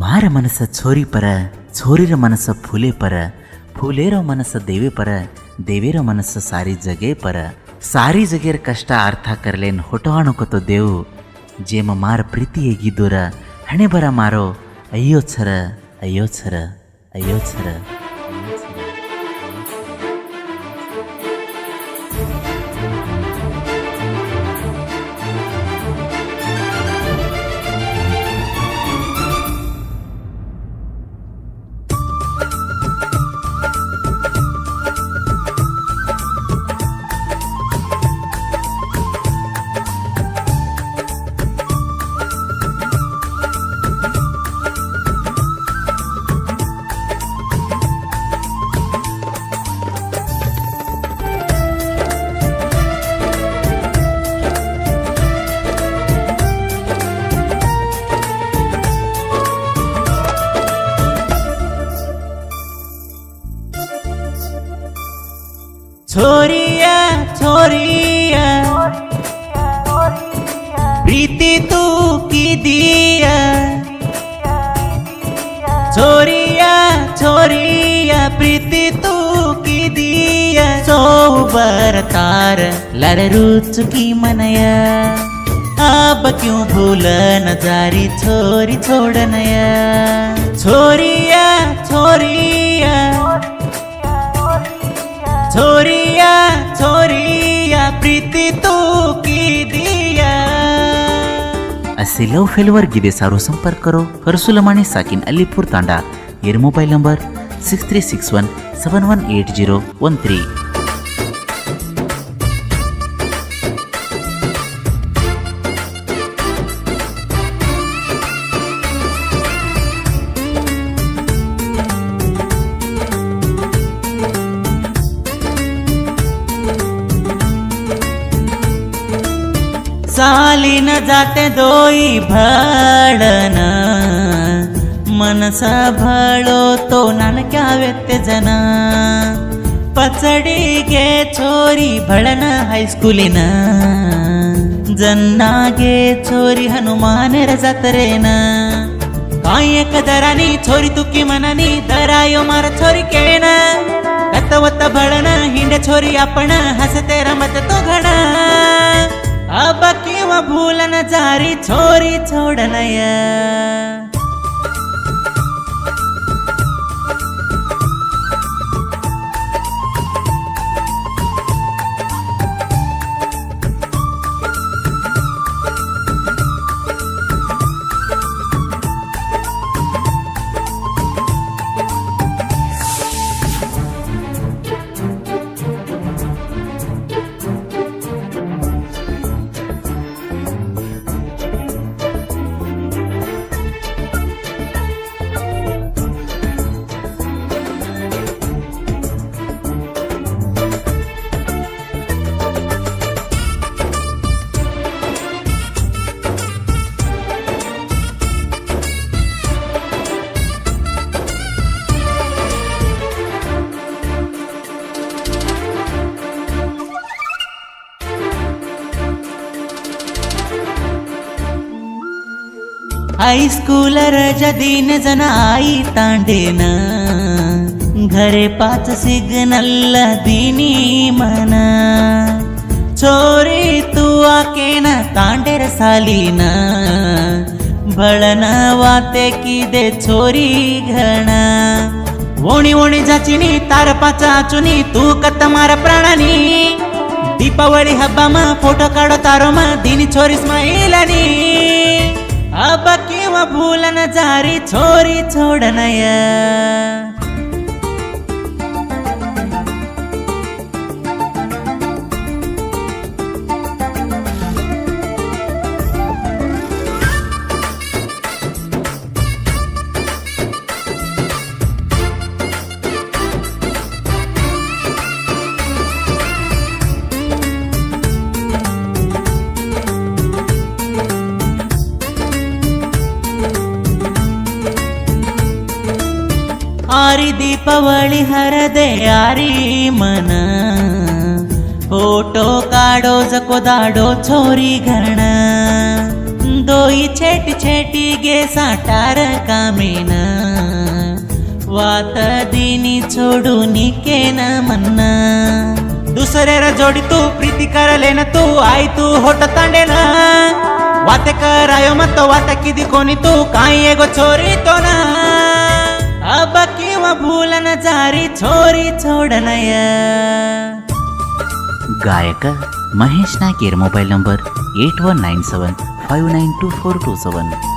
मार मनस छोरी पर छोरीर मनस फुले पर फुलेर मनस देवे पर देवेर मनस सारी जगे पर सारी जगेर कष्ट अर्थ करलेन ಹೊಟ್ಟವಾಣುಕೊತ ದೇವು ಜೇಮ ಮಾರ ಪ್ರೀತಿ ಹೇಗಿದ್ದೋರ ಹಣೆ ಬರ ಮಾರೋ ಅಯ್ಯೋ ಛರ ಅಯ್ಯೋ ಛರ ಅಯ್ಯೋ ಛರ छोरिया छोरिया प्रीति तू की दिया छोरिया छोरिया प्रीति तू की दिया सोबर तार लरू चुकी मनया अब क्यों भूलन जारी छोरी छोड़नया छोरिया छोरिया छोरिया छोरिया प्रीति तू की दिया. असे लव फेलवर गिदे सारो संपर्क करो हरसुलमानी साकिन अलीपूर तांडा. येर मोबाईल नंबर 6361718013. साली न जाते दोई भाडन मनसा भाळो तो नानक्या व्यक्ते जन पचडीगे छोरी भळन हायस्कूलिन जन्नागे छोरी हनुमानेर जात्रेन कायक दरानी छोरी तुकी मननी दरायो मार छोरी केण कतवत भळन हिंडे छोरी आपण हसते रमत तो घड अब किंवा भूलन जारी छोरी छोडनया. हायस्कूल रजा दिन जन आई तांडेन घरे 5 सिग्नल दिनी मन छोरी तू आकेन तांडेर सालीन भळन वाते किदे छोरी घण ओणी ओणी जाचिनी तार पाच आचुनी तू कत मार प्राणानी दीपावळी हब्बामा फोटो काढो तारोमा दिनी छोरी स्माइलानी अब किंवा भूलन जारी छोरी छोडनया. आरी दीपावळी हरदे आरी मन फोटो काढो जको दाडो छोरी घण तोई छेटी छेटी गे साटार कामेन वात दिनी छोडून केन मन्ना दुसऱ्याರ जोडी तू प्रीती करलेन तू आई तू होट तांडेन वाते करायो मत वात किदी कोणी तू काही एगो छोरी तो ना अब किंवा भूलन जारी छोरी छोडनय गायक महेश नाकेर मोबाईल नंबर 8197592427.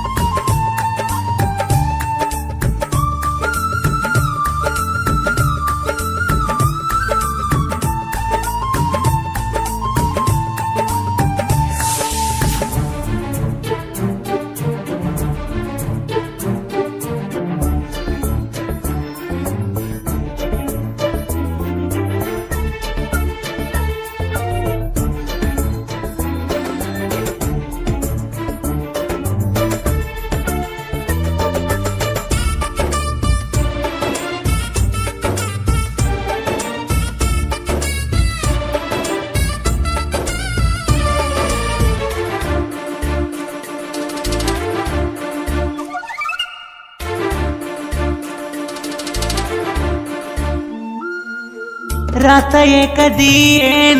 रात एक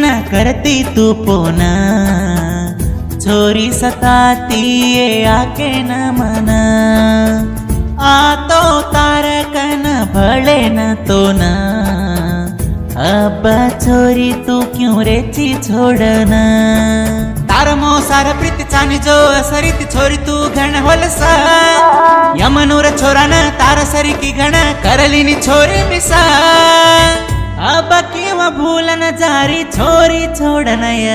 न करती तू पोना छोरी सताती आके न मना आ तो तारकन भले न तो ना अब छोरी तू क्यों रेची छोड़ना तार मोसार प्रीती चानी जो सरीती छोरी तू घण होलसा यमनूर छोरान तार सरी की घण करलीनी छोरी मिसा अब किंवा भूलन जारी छोरी छोडनय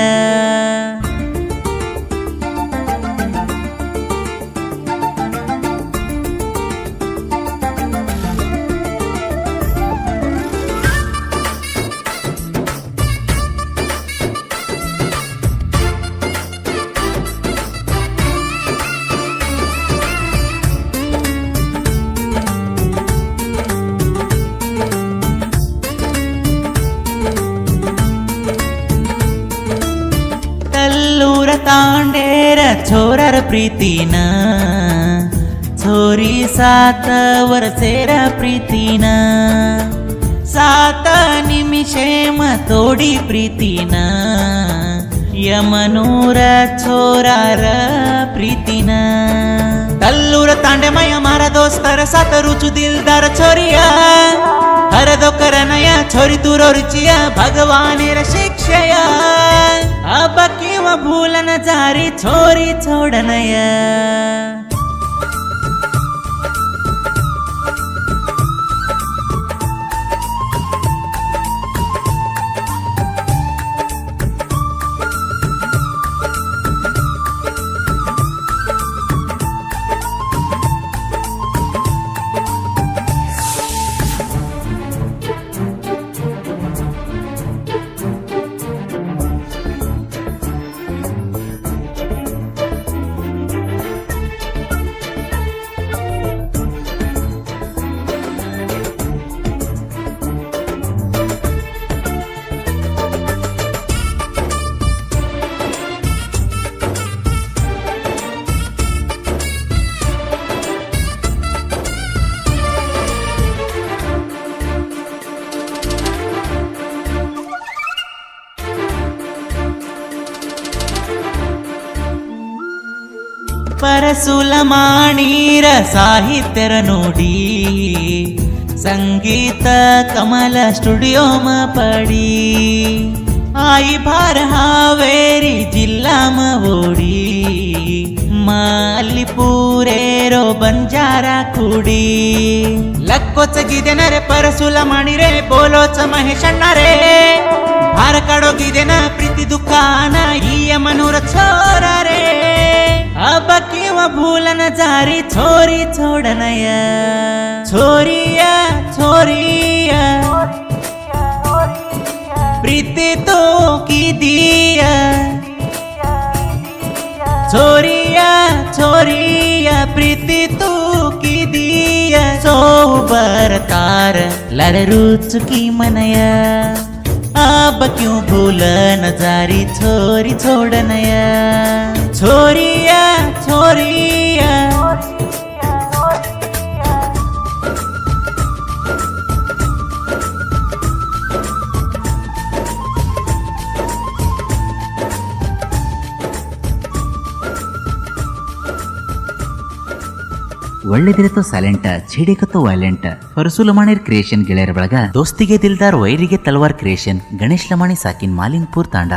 तांडेर छोरार प्रीतीन छोरी 7 वर्षेर प्रीतीन 7 निमिषेम तोडी प्रीतीन यमनूर छोरार प्रीतीन तल्लूर तांडे मय मारा दोस्तर 7 रुचु दिलदार छोरिया हर दो करनया छोरी तू रुचिया भगवानेर शिक्षया अब किंवा भूलन जारी छोरी छोडनय परसुलमाणीर साहित्यर नोडी संगीत कमल स्टुडियो म पडी आई भार हावेरी जिल्हा म ओडी मालिपुरेरो बंजारा कुडी लक्कोच गिदेन रे परसुलमाणी रे बोलोच महेशण्ण रे भार काढो गिदेन प्रीती दुकान ही यमनूर छोरा रे अब किंवा भूलन जारी छोरी छोडनय छोरिया छोरिया प्रीती तो की दिया छोरिया छोरिया प्रीती तू की दिया सोबर तार लर रुचुकी मनया अब क्यों भूलन जारी छोरी छोडनया छोरिया छोरी ಒಳ್ಳೆದಿರೆ ತೋ ಸೈಲೆಂಟ್ ಛೇಡಿಕತ್ತೋ ವೈಲೆಂಟ್ ಫರ್ಸು ಲಮಾಣಿರ್ ಕ್ರಿಯೇಷನ್ ಗೆಳೆಯರ ಬಳಗ ದೋಸ್ತಿಗೆ ದಿಲ್ದಾರ್ ವೈರಿಗೆ ತಲ್ವಾರ್ ಕ್ರಿಯೇಷನ್ ಗಣೇಶ್ ಲಮಾಣಿ ಸಾಕಿನ್ ಮಾಲಿಂಗ್ಪುರ್ ತಾಂಡ